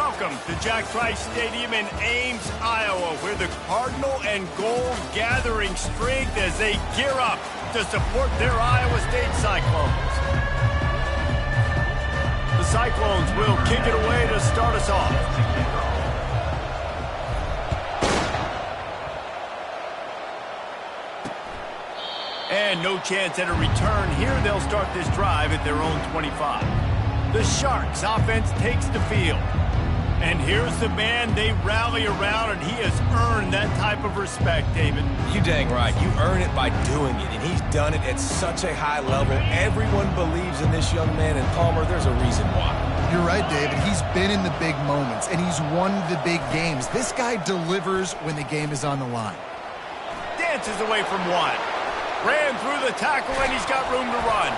Welcome to Jack Trice Stadium in Ames, Iowa, where the Cardinal and Gold gathering strength as they gear up to support their Iowa State Cyclones. The Cyclones will kick it away to start us off. And no chance at a return here. They'll start this drive at their own 25. The Sharks offense takes the field. And here's the man they rally around, and he has earned that type of respect, David. You dang right. You earn it by doing it, and he's done it at such a high level. Everyone believes in this young man, and Palmer, there's a reason why. You're right, David. He's been in the big moments, and he's won the big games. This guy delivers when the game is on the line. Dances away from one. Ran through the tackle, and he's got room to run.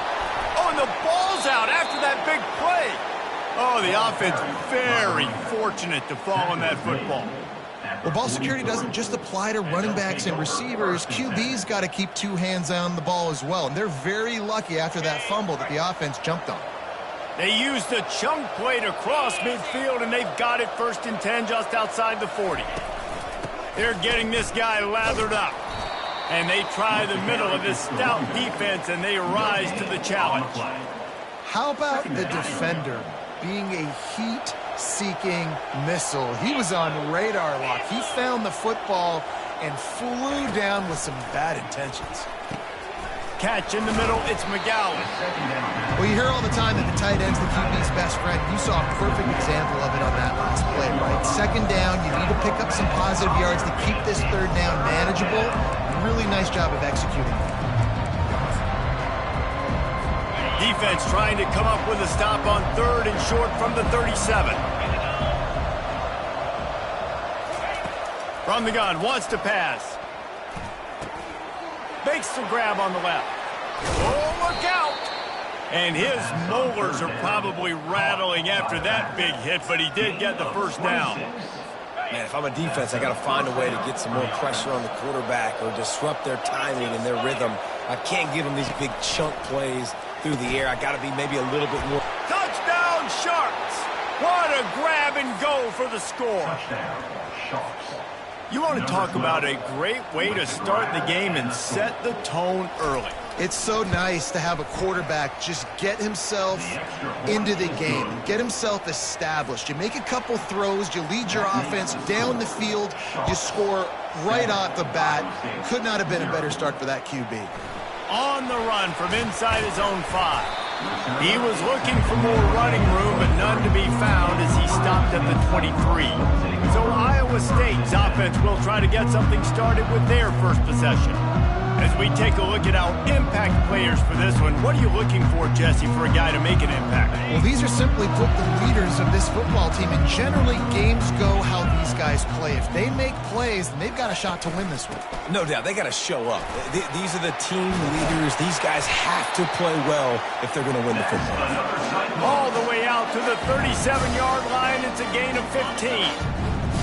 Oh, and the ball's out after that big play. Oh, the offense very fortunate to fall on that football. Well, ball security doesn't just apply to running backs and receivers. QB's got to keep two hands on the ball as well, and they're very lucky after that fumble that the offense jumped on. They used a chunk play to cross midfield, and they've got it 1st and 10 just outside the 40. They're getting this guy lathered up. And they try the middle of this stout defense, and they rise to the challenge. How about the defender being a heat-seeking missile? He was on radar lock. He found the football and flew down with some bad intentions. Catch in the middle, it's McGowan. Well, you hear all the time that the tight end's the QB's best friend. You saw a perfect example of it on that last play, right? 2nd down, you need to pick up some positive yards to keep this 3rd down manageable. Really nice job of executing. Defense trying to come up with a stop on 3rd and short from the 37. From the gun, wants to pass. Makes the grab on the left. Oh, look out! And his molars are probably rattling after that big hit, but he did get the 1st down. Man, if I'm a defense, I got to find a way to get some more pressure on the quarterback or disrupt their timing and their rhythm. I can't give them these big chunk plays through the air. I got to be maybe a little bit more. Touchdown, Sharks! What a grab and go for the score. Touchdown, Sharks. You want to talk about a great way to start the game and set the tone early. It's so nice to have a quarterback just get himself into the game, get himself established. You make a couple throws, you lead your offense down the field, you score right off the bat. Could not have been a better start for that QB. On the run from inside his own 5. He was looking for more running room, but none to be found as he stopped at the 23. So Iowa State's offense will try to get something started with their first possession. As we take a look at our impact players for this one, what are you looking for, Jesse, for a guy to make an impact? Well, these are simply put the leaders of this football team, and generally games go how these guys play. If they make plays, then they've got a shot to win this one. No doubt, they got to show up. These are the team leaders. These guys have to play well if they're going to win the football. All the way out to the 37-yard line. It's a gain of 15.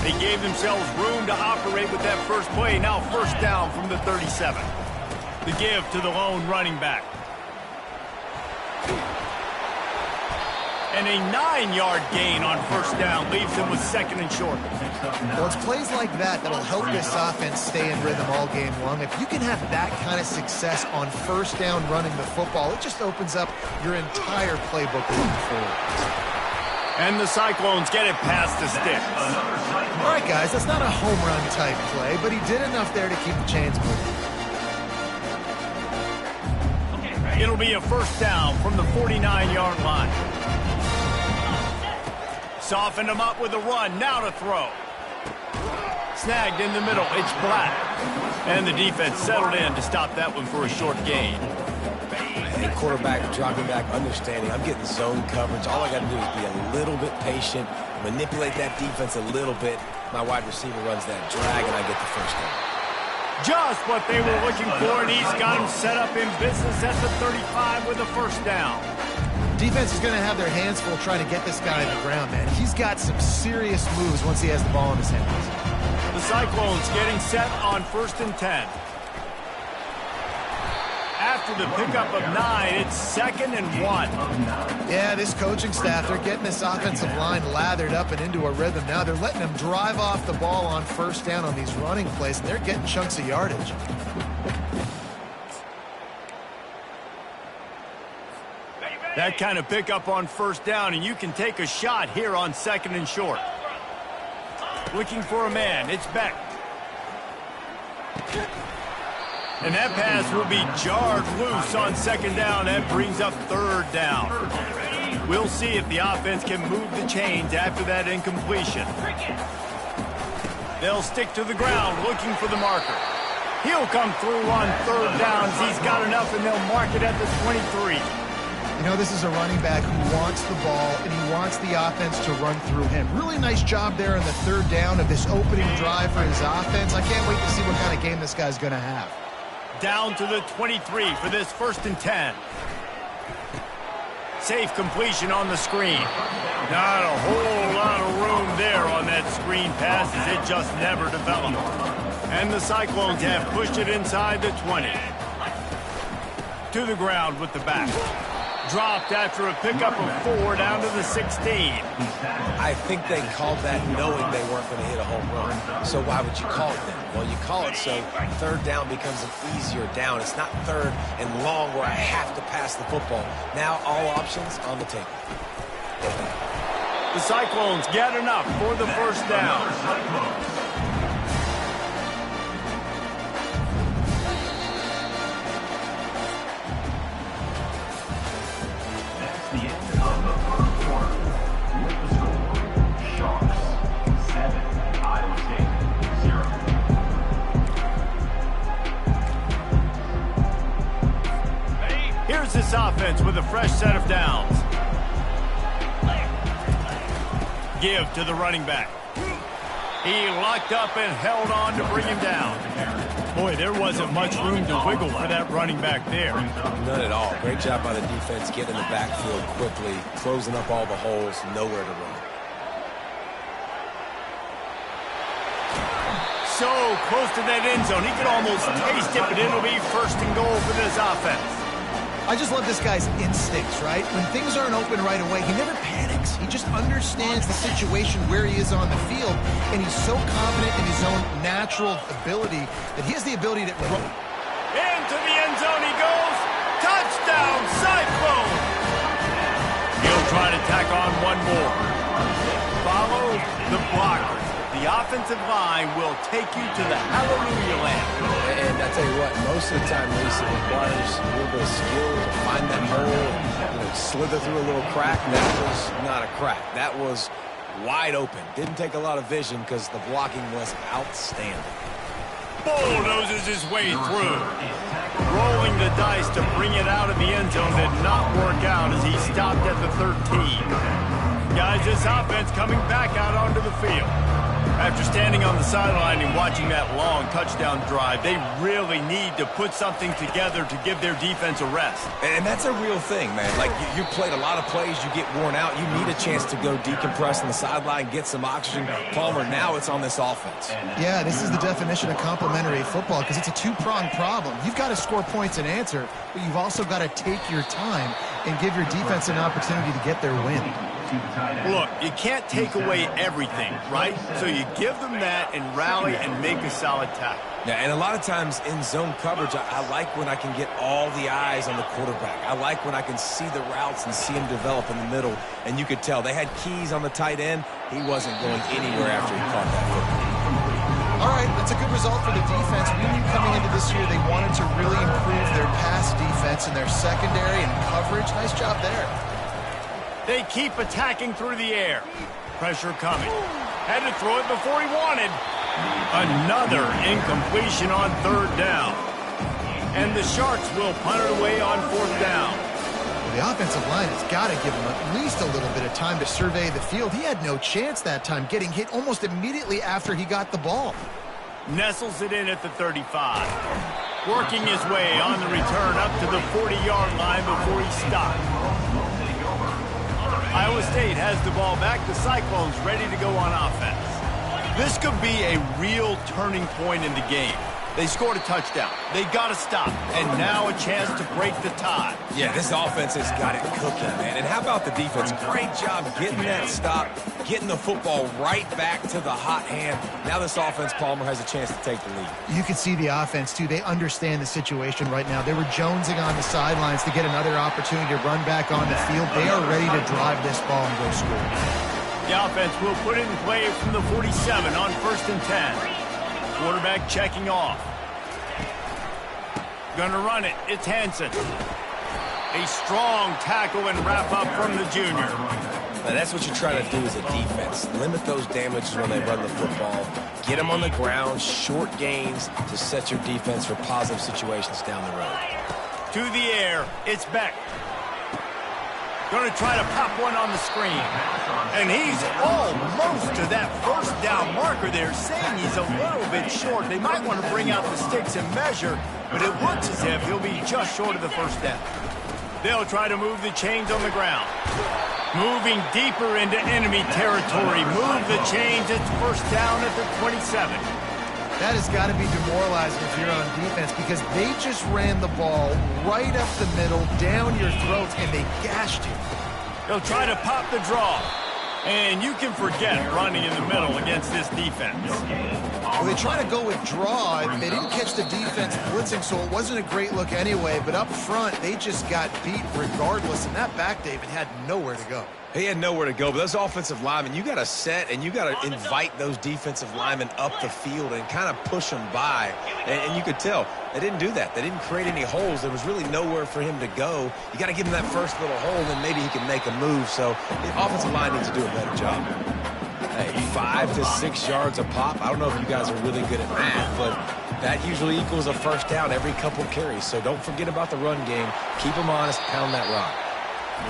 They gave themselves room to operate with that first play. Now 1st down from the 37. The give to the lone running back. And a 9-yard gain on 1st down leaves them with 2nd and short. Well, it's plays like that that'll help this offense stay in rhythm all game long. If you can have that kind of success on 1st down running the football, it just opens up your entire playbook moving forward. And the Cyclones get it past the sticks. All right, guys, that's not a home run type play, but he did enough there to keep the chains moving. It'll be a 1st down from the 49-yard line. Softened him up with a run. Now to throw. Snagged in the middle. It's Black. And the defense settled in to stop that one for a short gain. And quarterback dropping back, understanding I'm getting zone coverage. All I got to do is be a little bit patient, manipulate that defense a little bit. My wide receiver runs that drag, and I get the 1st down. Just what they were looking for, and he's got him set up in business at the 35 with a 1st down. Defense is going to have their hands full trying to get this guy on the ground, man. He's got some serious moves once he has the ball in his hands. The Cyclones getting set on 1st and 10. after the pickup of 9, it's 2nd and 1. Yeah, this coaching staff, they're getting this offensive line lathered up and into a rhythm now. They're letting them drive off the ball on first down on these running plays, and they're getting chunks of yardage. That kind of pickup on first down, and you can take a shot here on 2nd and short. Looking for a man, it's Beck. And that pass will be jarred loose on 2nd down. That brings up 3rd down. We'll see if the offense can move the chains after that incompletion. They'll stick to the ground looking for the marker. He'll come through on 3rd downs. He's got enough, and they'll mark it at the 23. You know, this is a running back who wants the ball, and he wants the offense to run through him. Really nice job there on the 3rd down of this opening drive for his offense. I can't wait to see what kind of game this guy's going to have. Down to the 23 for this 1st and 10. Safe completion on the screen. Not a whole lot of room there on that screen pass as it just never developed. And the Cyclones have pushed it inside the 20. To the ground with the back. Dropped after a pickup of 4 down to the 16. I think they called that knowing they weren't going to hit a home run. So why would you call it that? Well, you call it so 3rd down becomes an easier down. It's not 3rd and long where I have to pass the football. Now all options on the table. The Cyclones get enough for the 1st down. Here's this offense with a fresh set of downs. Give to the running back. He locked up and held on to bring him down. Boy, there wasn't much room to wiggle for that running back there. None at all. Great job by the defense getting in the backfield quickly, closing up all the holes, nowhere to run. So close to that end zone. He could almost taste it, but it'll be 1st and goal for this offense. I just love this guy's instincts, right? When things aren't open right away, he never panics. He just understands the situation where he is on the field, and he's so confident in his own natural ability that he has the ability to run. Into the end zone he goes. Touchdown, Cyclone! He'll try to tack on one more. Follow the blocker. The offensive line will take you to the hallelujah land. And I tell you what, most of the time, Reese, it requires a little bit of skill to find that hole and slither through a little crack. That was not a crack. That was wide open. Didn't take a lot of vision because the blocking was outstanding. Bulldozes his way through. Rolling the dice to bring it out of the end zone did not work out as he stopped at the 13. Guys, this offense coming back out onto the field. After standing on the sideline and watching that long touchdown drive, they really need to put something together to give their defense a rest. And that's a real thing, man. Like, you played a lot of plays, you get worn out, you need a chance to go decompress on the sideline, get some oxygen. Palmer, now it's on this offense. Yeah, this is the definition of complementary football because it's a two-pronged problem. You've got to score points and answer, but you've also got to take your time and give your defense an opportunity to get their win. Look, you can't take away everything, right? So you give them that and rally and make a solid tackle. Yeah, and a lot of times in zone coverage, I like when I can get all the eyes on the quarterback. I like when I can see the routes and see him develop in the middle. And you could tell they had keys on the tight end. He wasn't going anywhere after he caught that football. All right, that's a good result for the defense. We knew coming into this year they wanted to really improve their pass defense and their secondary and coverage. Nice job there. They keep attacking through the air. Pressure coming. Had to throw it before he wanted. Another incompletion on 3rd down. And the Sharks will punt it away on 4th down. Well, the offensive line has got to give him at least a little bit of time to survey the field. He had no chance that time, getting hit almost immediately after he got the ball. Nestles it in at the 35. Working his way on the return up to the 40-yard line before he stopped. Iowa State has the ball back. The Cyclones ready to go on offense. This could be a real turning point in the game. They scored a touchdown. They got to stop. And now a chance to break the tie. Yeah, this offense has got it cooking, man. And how about the defense? Great job getting that stop, getting the football right back to the hot hand. Now this offense, Palmer, has a chance to take the lead. You can see the offense, too. They understand the situation right now. They were jonesing on the sidelines to get another opportunity to run back on the field. They are ready to drive this ball and go score. The offense will put it in play from the 47 on 1st and 10. Quarterback checking off. Gonna run it. It's Hansen. A strong tackle and wrap up from the junior. Now that's what you try to do as a defense. Limit those damages when they run the football. Get them on the ground, short gains to set your defense for positive situations down the road. To the air. It's Beck. Going to try to pop one on the screen. And he's almost to that first down marker there, saying he's a little bit short. They might want to bring out the sticks and measure, but it looks as if he'll be just short of the first down. They'll try to move the chains on the ground. Moving deeper into enemy territory. Move the chains. It's first down at the 27. That has got to be demoralizing if you're on defense because they just ran the ball right up the middle, down your throats, and they gashed you. They'll try to pop the draw. And you can forget running in the middle against this defense. Well, they try to go with draw. They didn't catch the defense blitzing, so it wasn't a great look anyway. But up front, they just got beat regardless. And that back, David, had nowhere to go. He had nowhere to go, but those offensive linemen, you got to set and you got to invite those defensive linemen up the field and kind of push them by. And you could tell they didn't do that. They didn't create any holes. There was really nowhere for him to go. You got to give him that first little hole, and then maybe he can make a move. So the offensive line needs to do a better job. Hey, 5 to 6 yards a pop. I don't know if you guys are really good at math, but that usually equals a first down every couple carries. So don't forget about the run game. Keep them honest. Pound that rock.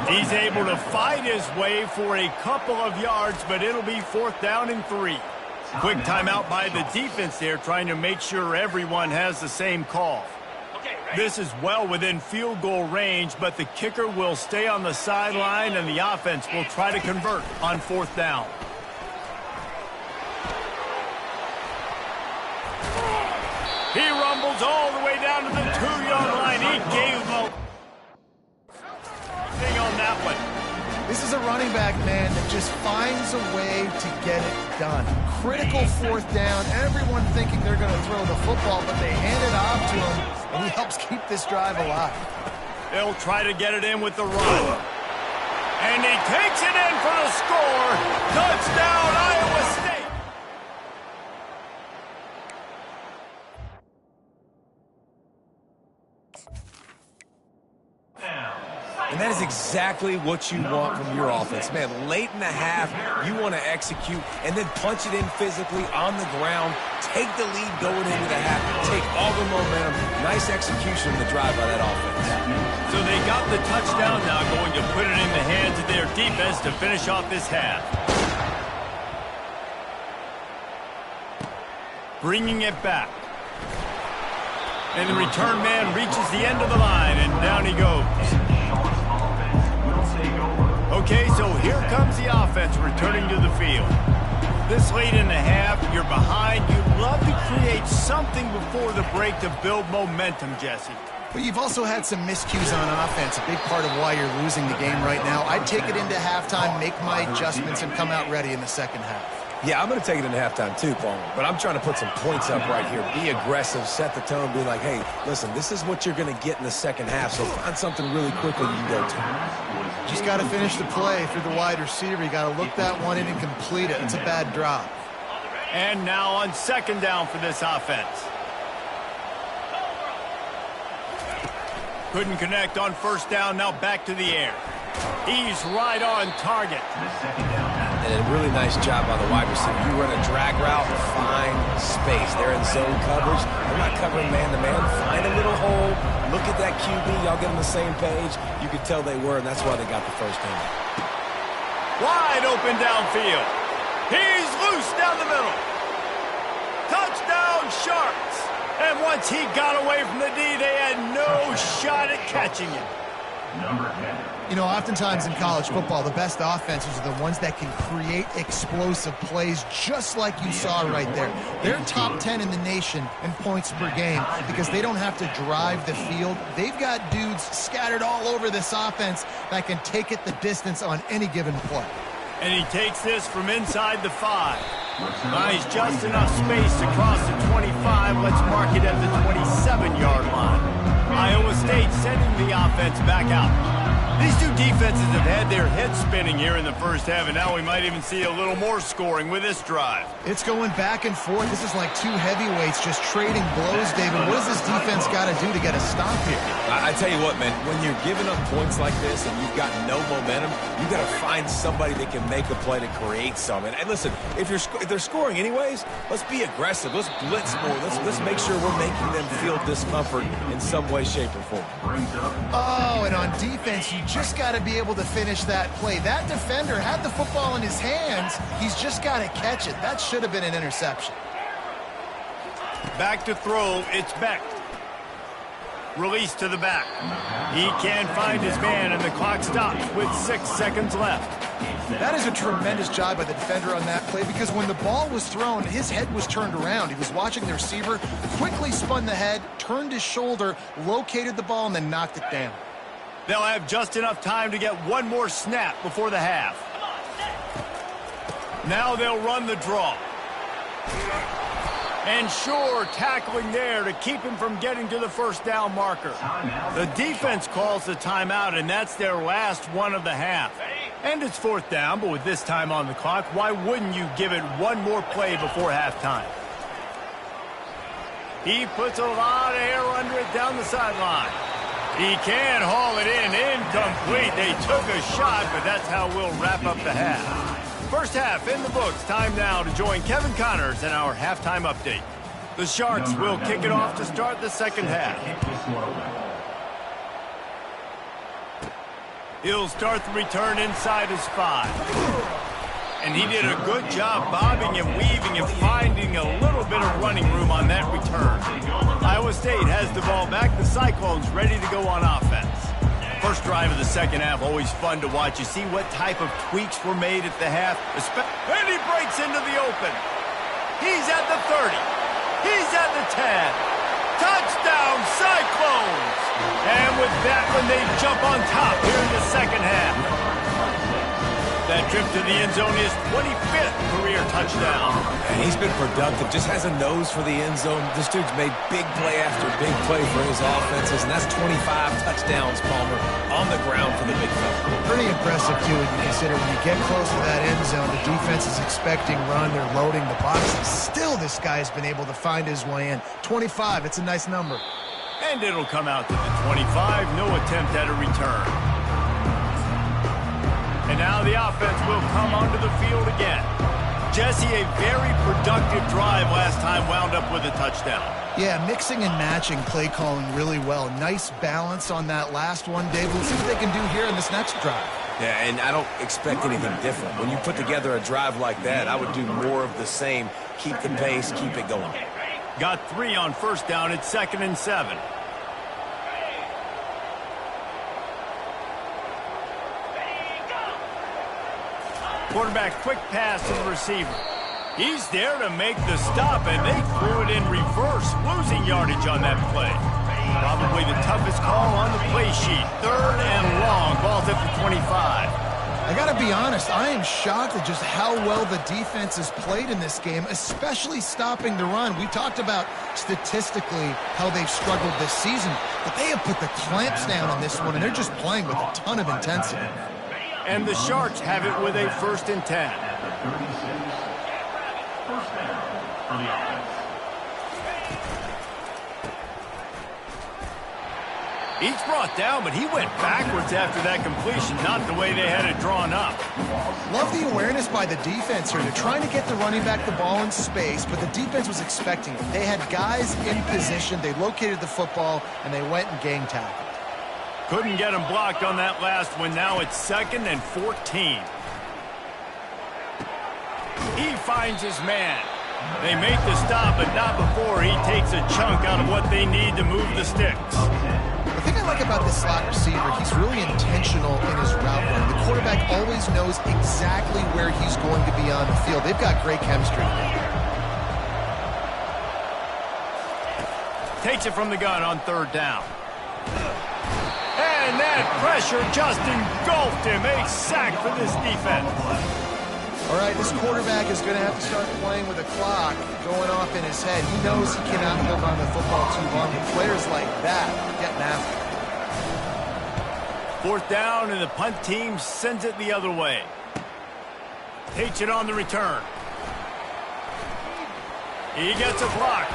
He's able to fight his way for a couple of yards, but it'll be 4th down and 3. Quick timeout by the defense there, trying to make sure everyone has the same call. This is well within field goal range, but the kicker will stay on the sideline, and the offense will try to convert on 4th down. He rumbles all the way down to the 2-yard line. He gave up on that one. This is a running back, man, that just finds a way to get it done. Critical 4th down. Everyone thinking they're going to throw the football, but they hand it off to him, and he helps keep this drive alive. They'll try to get it in with the run. And he takes it in for the score. Touchdown, Iowa State. And that is exactly what you want from your offense. Man, late in the half, you want to execute and then punch it in physically on the ground, take the lead going into the half, take all the momentum. Nice execution of the drive by that offense. So they got the touchdown now, going to put it in the hands of their defense to finish off this half. Bringing it back. And the return man reaches the end of the line, and down he goes. Okay, so here comes the offense returning to the field. This late in the half, you're behind. You'd love to create something before the break to build momentum, Jesse. But you've also had some miscues on offense, a big part of why you're losing the game right now. I'd take it into halftime, make my adjustments, and come out ready in the second half. Yeah, I'm going to take it into halftime too, Paul. But I'm trying to put some points up right here. Be aggressive, set the tone, be like, hey, listen, this is what you're going to get in the second half, so find something really quickly you can go to. Just got to finish the play through the wide receiver. You got to look that one in and complete it. It's a bad drop. And now on 2nd down for this offense. Couldn't connect on 1st down, now back to the air. He's right on target. And a really nice job by the wide receiver. You run a drag route, find space. They're in zone coverage. They're not covering man-to-man. Find a little hole. Look at that QB. Y'all get on the same page. You could tell they were, and that's why they got the first down. Wide open downfield. He's loose down the middle. Touchdown, Sharks. And once he got away from the D, they had no shot at catching him. You know, oftentimes in college football, the best offenses are the ones that can create explosive plays, just like you saw right there. They're top 10 in the nation in points per game because they don't have to drive the field. They've got dudes scattered all over this offense that can take it the distance on any given play. And he takes this from inside the 5. Buys just enough space to cross the 25. Let's mark it at the 27-yard line. Iowa State sending the offense back out. These two defenses have had their heads spinning here in the first half, and now we might even see a little more scoring with this drive. It's going back and forth. This is like two heavyweights just trading blows, David. What does this defense got to do to get a stop here? I tell you what, man, when you're giving up points like this and you've got no momentum, you got to find somebody that can make a play to create some. And listen, if they're scoring anyways, let's be aggressive. Let's blitz more. Let's make sure we're making them feel discomfort in some way, shape, or form. Oh, and on defense, you just got to be able to finish that play. That defender had the football in his hands. He's just got to catch it. That should have been an interception. Back to throw. It's Beck. Release to the back. He can't find his man, and the clock stops with 6 seconds left. That is a tremendous job by the defender on that play because when the ball was thrown, his head was turned around. He was watching the receiver, quickly spun the head, turned his shoulder, located the ball, and then knocked it down. They'll have just enough time to get one more snap before the half. Now they'll run the draw. And sure, tackling there to keep him from getting to the first down marker. The defense calls the timeout, and that's their last one of the half. And it's 4th down, but with this time on the clock, why wouldn't you give it one more play before halftime? He puts a lot of air under it down the sideline. He can haul it in, incomplete. They took a shot, but that's how we'll wrap up the half. First half in the books. Time now to join Kevin Connors in our halftime update. The Sharks will kick it off to start the second half. He'll start the return inside his 5. And he did a good job bobbing and weaving and finding a little bit of running room on that return. Iowa State has the ball back. The Cyclones ready to go on offense. First drive of the second half, always fun to watch. You see what type of tweaks were made at the half. And he breaks into the open. He's at the 30. He's at the 10. Touchdown, Cyclones! And with that one, they jump on top here in the second half. That trip to the end zone is 25th career touchdown. And he's been productive, just has a nose for the end zone. This dude's made big play after big play for his offenses, and that's 25 touchdowns, Palmer, on the ground for the big fella. Pretty impressive, too, when you consider when you get close to that end zone, the defense is expecting run, they're loading the boxes. Still, this guy has been able to find his way in. 25, it's a nice number. And it'll come out to the 25, no attempt at a return. And now the offense will come onto the field again. Jesse, a very productive drive last time, wound up with a touchdown. Yeah, mixing and matching play calling really well. Nice balance on that last one, Dave. We'll see what they can do here in this next drive. Yeah, and I don't expect anything different. When you put together a drive like that, I would do more of the same. Keep the pace, keep it going. Got 3 on first down. It's 2nd and 7. Quarterback, quick pass to the receiver. He's there to make the stop, and they threw it in reverse, losing yardage on that play. Probably the toughest call on the play sheet. 3rd and long, ball's at the 25. I got to be honest, I am shocked at just how well the defense has played in this game, especially stopping the run. We talked about statistically how they've struggled this season, but they have put the clamps down on this one, and they're just playing with a ton of intensity. And the Sharks have it with a 1st and 10. He's brought down, but he went backwards after that completion, not the way they had it drawn up. Love the awareness by the defense here. They're trying to get the running back the ball in space, but the defense was expecting it. They had guys in position. They located the football, and they went and gang tackled. Couldn't get him blocked on that last one. Now it's 2nd and 14. He finds his man. They make the stop, but not before he takes a chunk out of what they need to move the sticks. The thing I like about this slot receiver, he's really intentional in his route run. The quarterback always knows exactly where he's going to be on the field. They've got great chemistry. Takes it from the gun on 3rd down. And that pressure just engulfed him. A sack for this defense. All right, this quarterback is going to have to start playing with a clock going off in his head. He knows he cannot hold on to the football too long. With players like that, getting after it. 4th down, and the punt team sends it the other way. Takes it on the return. He gets a block.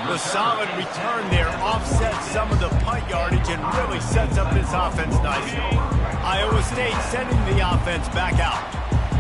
The solid return there offsets some of the punt yardage and really sets up this offense nicely. Iowa State sending the offense back out.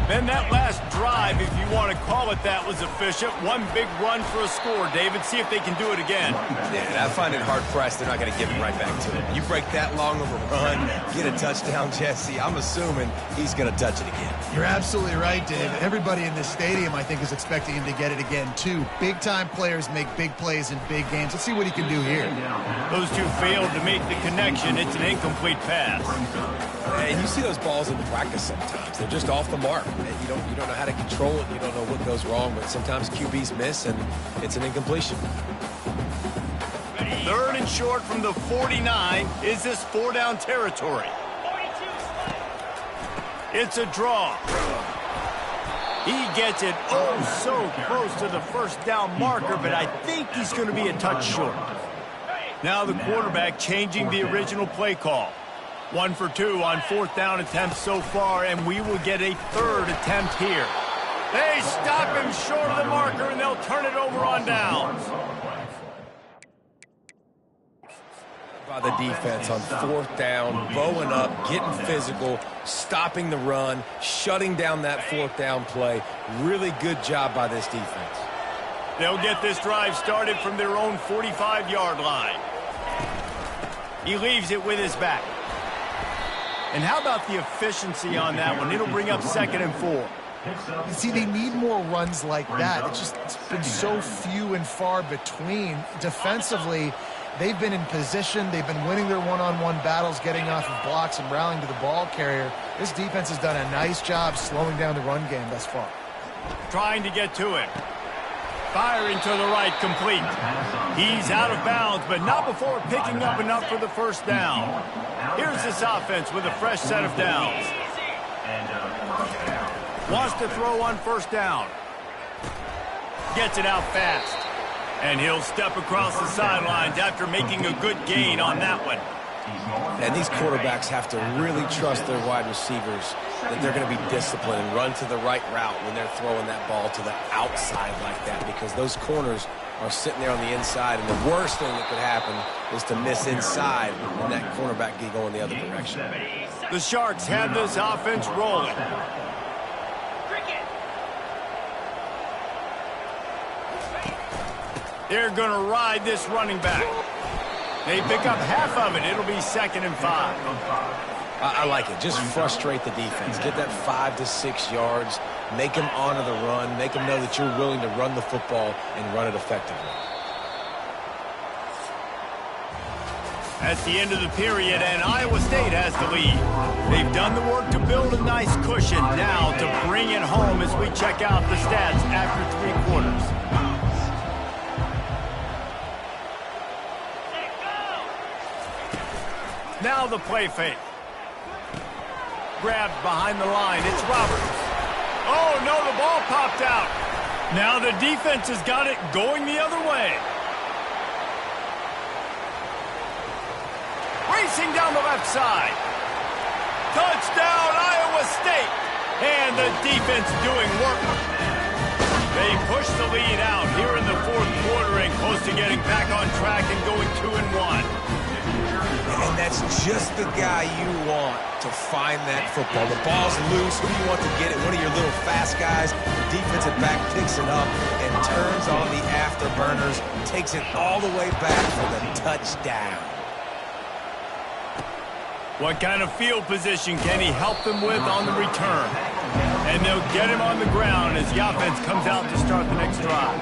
Then that last drive, if you want to call it that, was efficient. One big run for a score. David, see if they can do it again. Yeah, I find it hard-pressed. They're not going to give it right back to him. You break that long of a run, get a touchdown, Jesse, I'm assuming he's going to touch it again. You're absolutely right, Dave. Everybody in this stadium, I think, is expecting him to get it again, too. Big-time players make big plays in big games. Let's see what he can do here. Those two failed to make the connection. It's an incomplete pass. And you see those balls in practice sometimes. They're just off the mark. You don't know how to control it. You don't know what goes wrong, but sometimes QBs miss, and it's an incompletion. 3rd and short from the 49. Is this 4-down territory? It's a draw. He gets it so close to the 1st down marker, but I think he's going to be a touch short. Now the quarterback changing the original play call. 1 for 2 on 4th down attempts so far, and we will get a 3rd attempt here. They stop him short of the marker, and they'll turn it over on downs. By the defense on 4th down, bowing up, getting physical, stopping the run, shutting down that 4th down play. Really good job by this defense. They'll get this drive started from their own 45-yard line. He leaves it with his back. And how about the efficiency on that one? It'll bring up 2nd and 4. You see, they need more runs like that. It's been so few and far between. Defensively, they've been in position. They've been winning their one-on-one battles, getting off of blocks and rallying to the ball carrier. This defense has done a nice job slowing down the run game thus far. Trying to get to it. Firing to the right, complete. He's out of bounds, but not before picking up enough for the 1st down. Here's this offense with a fresh set of downs. Wants to throw on 1st down. Gets it out fast. And he'll step across the sidelines after making a good gain on that one. And these quarterbacks have to really trust their wide receivers that they're going to be disciplined and run to the right route when they're throwing that ball to the outside like that, because those corners are sitting there on the inside, and the worst thing that could happen is to miss inside and that cornerback get going the other direction. The Sharks have this offense rolling. They're going to ride this running back. They pick up half of it. It'll be 2nd and 5. I like it. Just frustrate the defense. Get that 5 to 6 yards. Make them honor the run. Make them know that you're willing to run the football and run it effectively. At the end of the period, and Iowa State has the lead. They've done the work to build a nice cushion. Now to bring it home as we check out the stats after 3 quarters. Now the play fake. Grabbed behind the line. It's Roberts. Oh, no, the ball popped out. Now the defense has got it going the other way. Racing down the left side. Touchdown, Iowa State. And the defense doing work. They push the lead out here in the 4th quarter and close to getting back on track and going 2-1. And that's just the guy you want to find that football. The ball's loose. Who do you want to get it? One of your little fast guys. The defensive back picks it up and turns on the afterburners. Takes it all the way back for the touchdown. What kind of field position can he help them with on the return? And they'll get him on the ground as the offense comes out to start the next drive.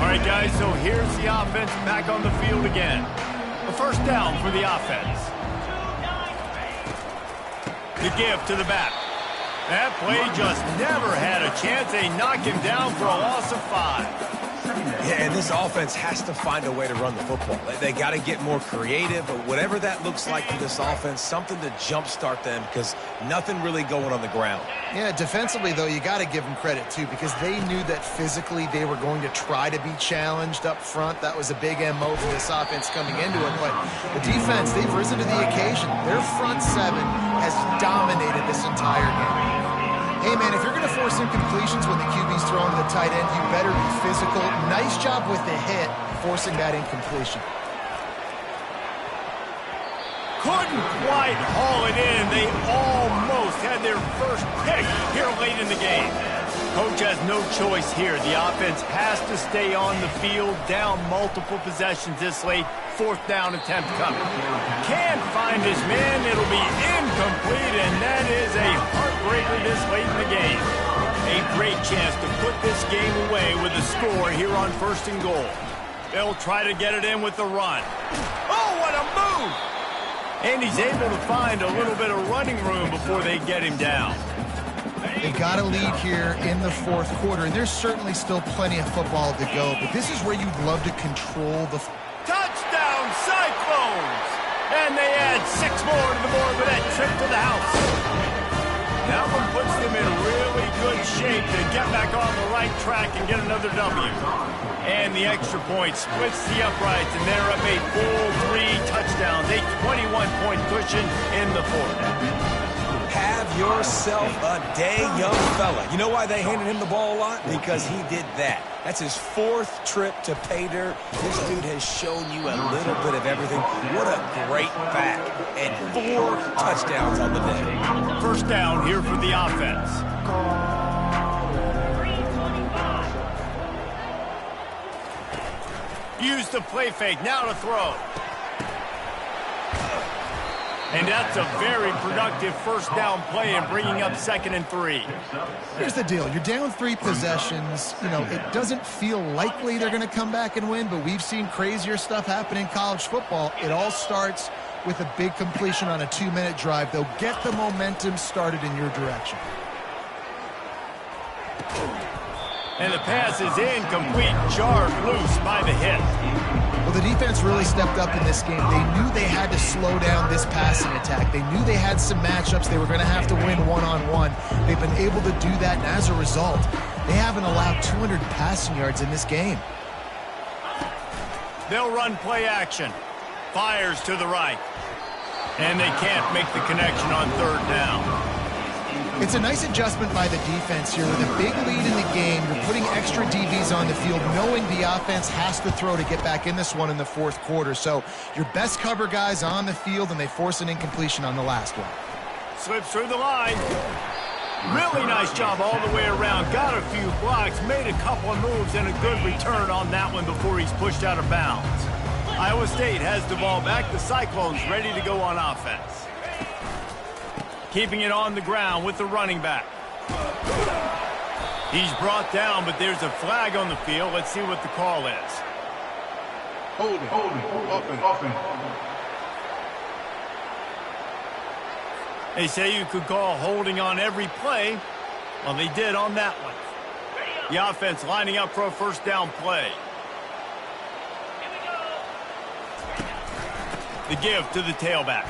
All right, guys, so here's the offense back on the field again. A first down for the offense. The give to the back. That play just never had a chance. They knock him down for a loss of 5. Yeah, and this offense has to find a way to run the football. They got to get more creative, but whatever that looks like for this offense, something to jumpstart them because nothing really going on the ground. Yeah, defensively, though, you got to give them credit, too, because they knew that physically they were going to try to be challenged up front. That was a big MO for this offense coming into it, but the defense, they've risen to the occasion. Their front seven has dominated this entire game. Hey, man, if you're going to force incompletions when the QB's throwing to the tight end, you better be physical. Nice job with the hit, forcing that incompletion. Couldn't quite haul it in. They almost had their first pick here late in the game. Coach has no choice here. The offense has to stay on the field, down multiple possessions this late. Fourth down attempt coming. Can't find his man. It'll be incomplete, and that is a heartbreaker this late in the game. A great chance to put this game away with a score here on 1st and goal. They'll try to get it in with the run. Oh, what a move! And he's able to find a little bit of running room before they get him down. They've got a lead here in the fourth quarter, and there's certainly still plenty of football to go, but this is where you'd love to control the... Touchdown, Cyclones! And they add 6 more to the board with that trip to the house. That one puts them in really good shape to get back on the right track and get another W. And the extra point splits the uprights, and they're up a full 3 touchdowns, a 21-point cushion in the fourth. Have yourself a day, young fella. You know why they handed him the ball a lot? Because he did that. That's his 4th trip to pay dirt. This dude has shown you a little bit of everything. What a great back. And 4 touchdowns on the day. First down here for the offense. Use the play fake. Now to throw. And that's a very productive first down play and bringing up 2nd and 3. Here's the deal. You're down 3 possessions. You know, it doesn't feel likely they're going to come back and win, but we've seen crazier stuff happen in college football. It all starts with a big completion on a 2-minute drive. They'll get the momentum started in your direction. And the pass is incomplete, jarred loose by the hit. Well, the defense really stepped up in this game. They knew they had to slow down this passing attack. They knew they had some matchups they were going to have to win one-on-one. They've been able to do that, and as a result, they haven't allowed 200 passing yards in this game. They'll run play action. Fires to the right. And they can't make the connection on 3rd down. It's a nice adjustment by the defense here. With a big lead in the game, you're putting extra DBs on the field, knowing the offense has to throw to get back in this one in the fourth quarter. So your best cover guys on the field, and they force an incompletion on the last one. Slips through the line. Really nice job all the way around. Got a few blocks, made a couple of moves, and a good return on that one before he's pushed out of bounds. Iowa State has the ball back. The Cyclones ready to go on offense. Keeping it on the ground with the running back. He's brought down, but there's a flag on the field. Let's see what the call is. Holding. Offense. They say you could call holding on every play. Well, they did on that one. The offense lining up for a first down play. The give to the tailback.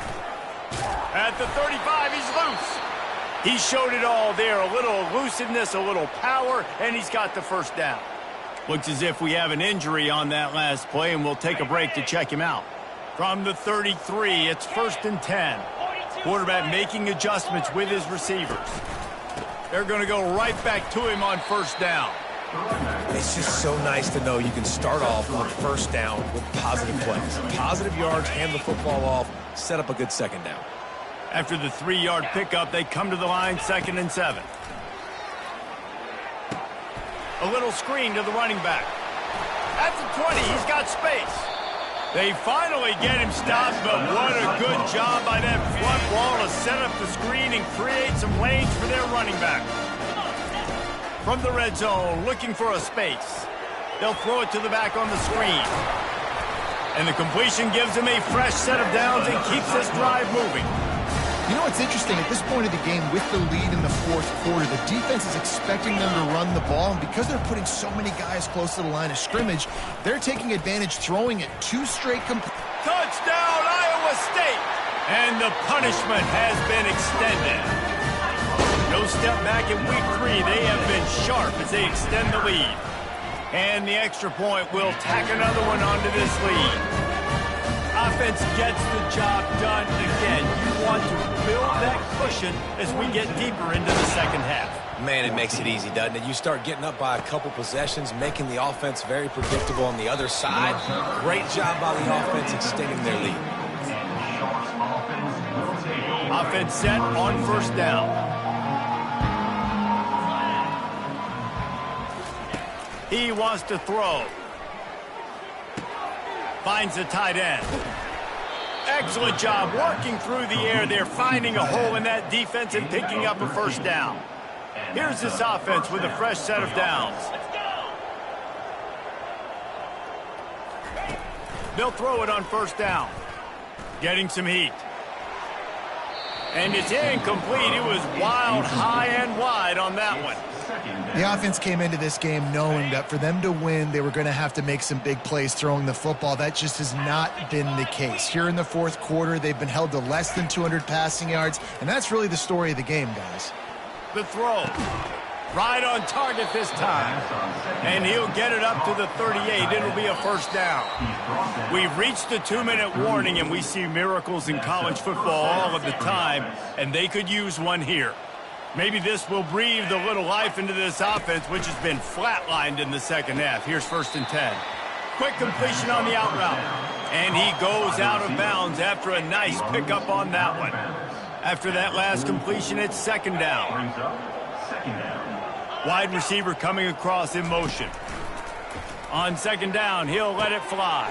At the 35, he's loose. He showed it all there. A little elusiveness, a little power, and he's got the first down. Looks as if we have an injury on that last play, and we'll take a break to check him out. From the 33, it's 1st and 10. Quarterback making adjustments with his receivers. They're going to go right back to him on first down. It's just so nice to know you can start off with first down with positive plays. Positive yards, hand the football off, set up a good second down. After the 3-yard pickup, they come to the line, 2nd and 7. A little screen to the running back. At the 20, he's got space. They finally get him stopped, but what a good job by that front wall to set up the screen and create some lanes for their running back. From the red zone, looking for a space. They'll throw it to the back on the screen. And the completion gives him a fresh set of downs and keeps this drive moving. You know what's interesting? At this point of the game, with the lead in the fourth quarter, the defense is expecting them to run the ball, and because they're putting so many guys close to the line of scrimmage, they're taking advantage, throwing it 2 straight Touchdown, Iowa State! And the punishment has been extended. No step back in week 3. They have been sharp as they extend the lead. And the extra point will tack another one onto this lead. Offense gets the job done again. You want to build that cushion as we get deeper into the second half. Man, it makes it easy, doesn't it? You start getting up by a couple possessions, making the offense very predictable on the other side. Great job by the offense extending their lead. Offense set on first down. He wants to throw. Finds the tight end. Excellent job working through the air there, finding a hole in that defense and picking up a first down. Here's this offense with a fresh set of downs. They'll throw it on first down. Getting some heat. And it's incomplete. It was wild, high and wide on that one. The offense came into this game knowing that for them to win, they were going to have to make some big plays throwing the football. That just has not been the case. Here in the fourth quarter, they've been held to less than 200 passing yards, and that's really the story of the game, guys. The throw. Right on target this time. And he'll get it up to the 38. It'll be a first down. We've reached the 2-minute warning, and we see miracles in college football all of the time, and they could use one here. Maybe this will breathe a little life into this offense, which has been flatlined in the second half. Here's 1st and 10. Quick completion on the out route. And he goes out of bounds after a nice pickup on that one. After that last completion, it's 2nd down. Wide receiver coming across in motion. On 2nd down, he'll let it fly.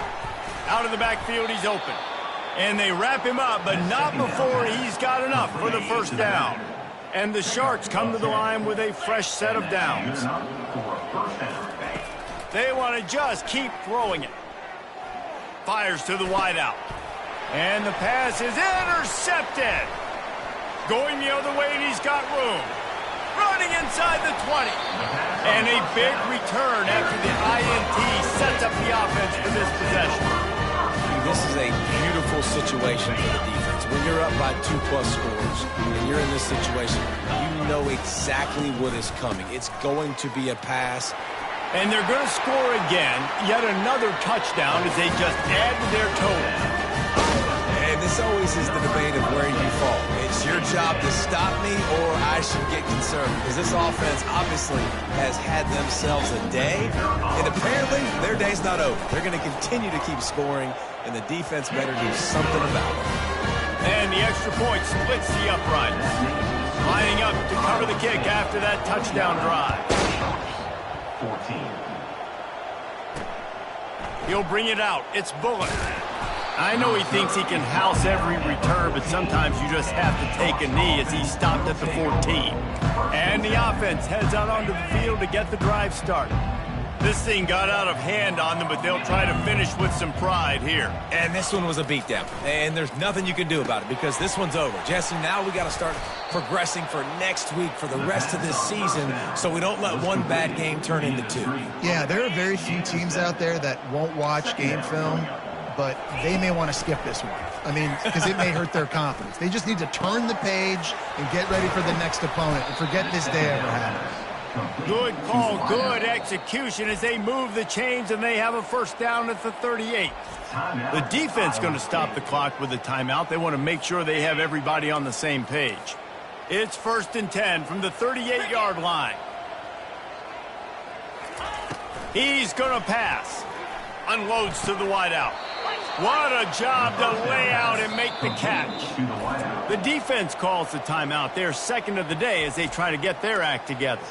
Out of the backfield, he's open. And they wrap him up, but not before he's got enough for the first down. And the Sharks come to the line with a fresh set of downs. They want to just keep throwing it. Fires to the wideout. And the pass is intercepted. Going the other way, and he's got room. Running inside the 20. And a big return after the INT sets up the offense for this possession. This is a beautiful situation for the defense. When you're up by 2+ scores and you're in this situation, you know exactly what is coming. It's going to be a pass. And they're going to score again. Yet another touchdown as they just add to their total. And this always is the debate of where you fall. It's your job to stop me or I should get concerned, because this offense obviously has had themselves a day, and apparently their day's not over. They're going to continue to keep scoring, and the defense better do something about it. And the extra point splits the upright. Lining up to cover the kick after that touchdown drive. 14. He'll bring it out. It's Bullock. I know he thinks he can house every return, but sometimes you just have to take a knee as he stopped at the 14. And the offense heads out onto the field to get the drive started. This thing got out of hand on them, but they'll try to finish with some pride here. And this one was a beatdown. And there's nothing you can do about it because this one's over. Jesse, now we got to start progressing for next week, for the rest of this season, so we don't let one bad game turn into 2. Yeah, there are very few teams out there that won't watch game film, but they may want to skip this one. I mean, because it may hurt their confidence. They just need to turn the page and get ready for the next opponent and forget this day ever happened. Good call, good execution as they move the chains and they have a first down at the 38. The defense going to stop the clock with a timeout. They want to make sure they have everybody on the same page. It's 1st and 10 from the 38-yard line. He's going to pass. Unloads to the wideout. What a job to lay out and make the catch. The defense calls the timeout. They're 2nd of the day as they try to get their act together.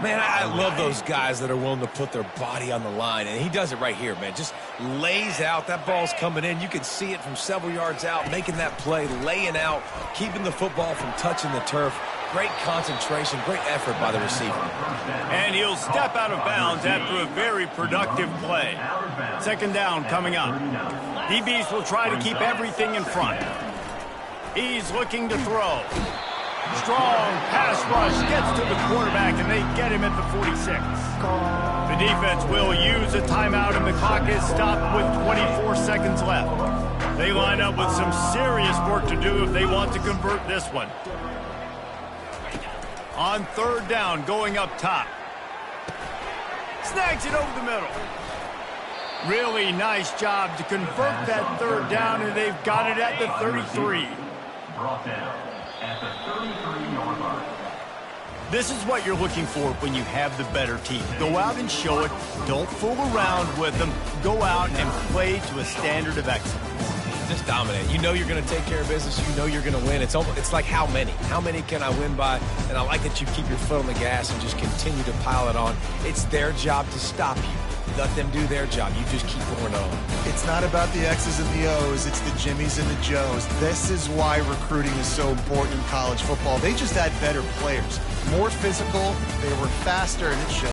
Man, I love those guys that are willing to put their body on the line, and he does it right here, man. Just lays out. That ball's coming in. You can see it from several yards out, making that play, laying out, keeping the football from touching the turf. Great concentration, great effort by the receiver. And he'll step out of bounds after a very productive play. Second down coming up. DBs will try to keep everything in front. He's looking to throw. Strong pass rush gets to the quarterback, and they get him at the 46. The defense will use a timeout, and the clock is stopped with 24 seconds left. They line up with some serious work to do if they want to convert this one. On third down, going up top. Snags it over the middle. Really nice job to convert that third down, and they've got it at the 33. Brought down at the 33-yard line. This is what you're looking for when you have the better team. Go out and show it. Don't fool around with them. Go out and play to a standard of excellence. Just dominate. You know you're going to take care of business. You know you're going to win. It's like how many? How many can I win by? And I like that you keep your foot on the gas and just continue to pile it on. It's their job to stop you. Let them do their job. You just keep going on. It's not about the X's and the O's. It's the Jimmies and the Joes. This is why recruiting is so important in college football. They just had better players, more physical. They were faster, and it showed.